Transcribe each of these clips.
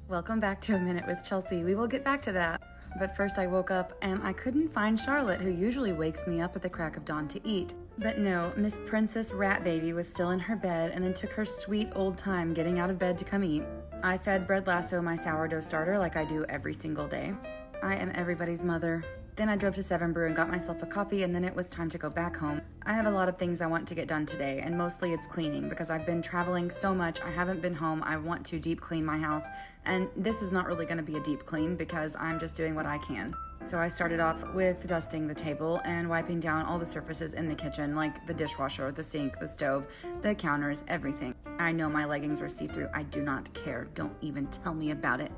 Welcome back to A Minute with Chelsea. We will get back to that. But first I woke up and I couldn't find Charlotte, who usually wakes me up at the crack of dawn to eat. But no, Miss Princess Rat Baby was still in her bed and then took her sweet old time getting out of bed to come eat. I fed Bread Lasso my sourdough starter like I do every single day. I am everybody's mother. Then I drove to Seven Brew and got myself a coffee, and then it was time to go back home. I have a lot of things I want to get done today, and mostly it's cleaning because I've been traveling so much. I haven't been home. I want to deep clean my house, and this is not really going to be a deep clean because I'm just doing what I can. So I started off with dusting the table and wiping down all the surfaces in the kitchen, like the dishwasher, the sink, the stove, the counters, everything. I know my leggings are see-through. I do not care. Don't even tell me about it.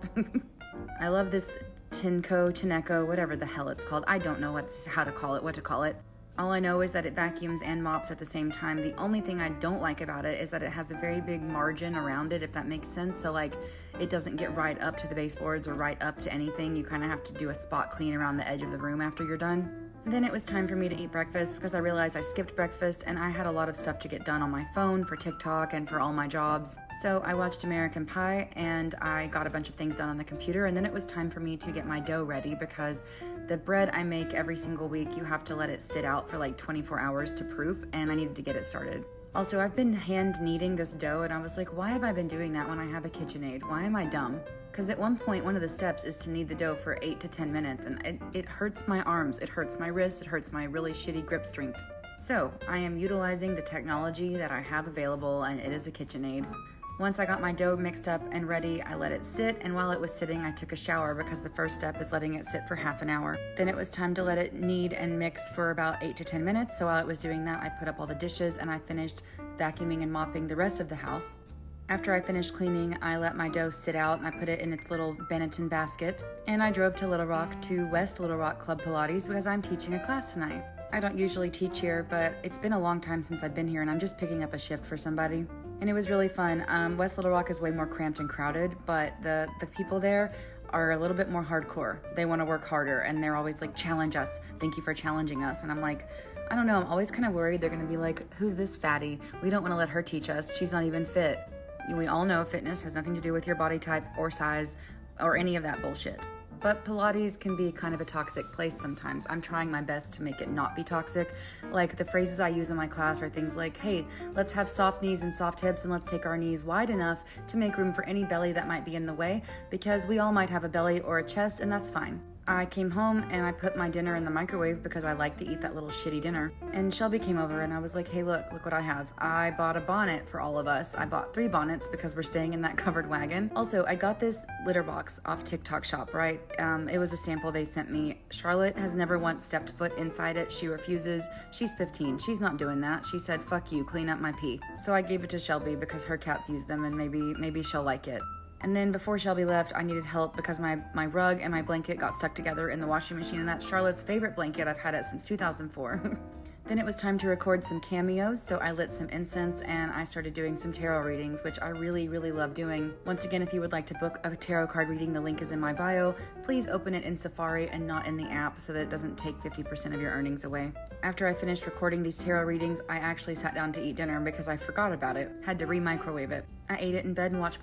I love this Tineco, whatever the hell it's called. I don't know what to call it. All I know is that it vacuums and mops at the same time. The only thing I don't like about it is that it has a very big margin around it, if that makes sense. So like, it doesn't get right up to the baseboards or right up to anything. You kind of have to do a spot clean around the edge of the room after you're done. Then it was time for me to eat breakfast because I realized I skipped breakfast and I had a lot of stuff to get done on my phone for TikTok and for all my jobs. So I watched American Pie and I got a bunch of things done on the computer, and then it was time for me to get my dough ready because the bread I make every single week, you have to let it sit out for like 24 hours to proof, and I needed to get it started. Also, I've been hand kneading this dough and I was like, why have I been doing that when I have a KitchenAid? Why am I dumb? Because at one point, one of the steps is to knead the dough for 8 to 10 minutes, and it hurts my arms, it hurts my wrists, it hurts my really shitty grip strength. So I am utilizing the technology that I have available, and it is a KitchenAid. Once I got my dough mixed up and ready, I let it sit, and while it was sitting, I took a shower because the first step is letting it sit for half an hour. Then it was time to let it knead and mix for about 8 to 10 minutes, so while it was doing that, I put up all the dishes and I finished vacuuming and mopping the rest of the house. After I finished cleaning, I let my dough sit out and I put it in its little Benetton basket, and I drove to Little Rock to West Little Rock Club Pilates because I'm teaching a class tonight. I don't usually teach here, but it's been a long time since I've been here and I'm just picking up a shift for somebody. And it was really fun. West Little Rock is way more cramped and crowded, but the people there are a little bit more hardcore. They want to work harder and they're always like, challenge us. Thank you for challenging us. And I'm like, I don't know. I'm always kind of worried they're going to be like, who's this fatty? We don't want to let her teach us. She's not even fit. We all know fitness has nothing to do with your body type or size or any of that bullshit. But Pilates can be kind of a toxic place sometimes. I'm trying my best to make it not be toxic. Like the phrases I use in my class are things like, hey, let's have soft knees and soft hips and let's take our knees wide enough to make room for any belly that might be in the way, because we all might have a belly or a chest, and that's fine. I came home and I put my dinner in the microwave because I like to eat that little shitty dinner. And Shelby came over and I was like, hey, look what I have. I bought a bonnet for all of us. I bought 3 bonnets because we're staying in that covered wagon. Also, I got this litter box off TikTok shop, right? It was a sample they sent me. Charlotte has never once stepped foot inside it. She refuses. She's 15. She's not doing that. She said, fuck you, clean up my pee. So I gave it to Shelby because her cats use them and maybe she'll like it. And then before Shelby left, I needed help because my rug and my blanket got stuck together in the washing machine, and that's Charlotte's favorite blanket. I've had it since 2004. Then it was time to record some cameos, so I lit some incense and I started doing some tarot readings, which I really, really love doing. Once again, if you would like to book a tarot card reading, the link is in my bio. Please open it in Safari and not in the app so that it doesn't take 50% of your earnings away. After I finished recording these tarot readings, I actually sat down to eat dinner because I forgot about it. Had to re-microwave it. I ate it in bed and watched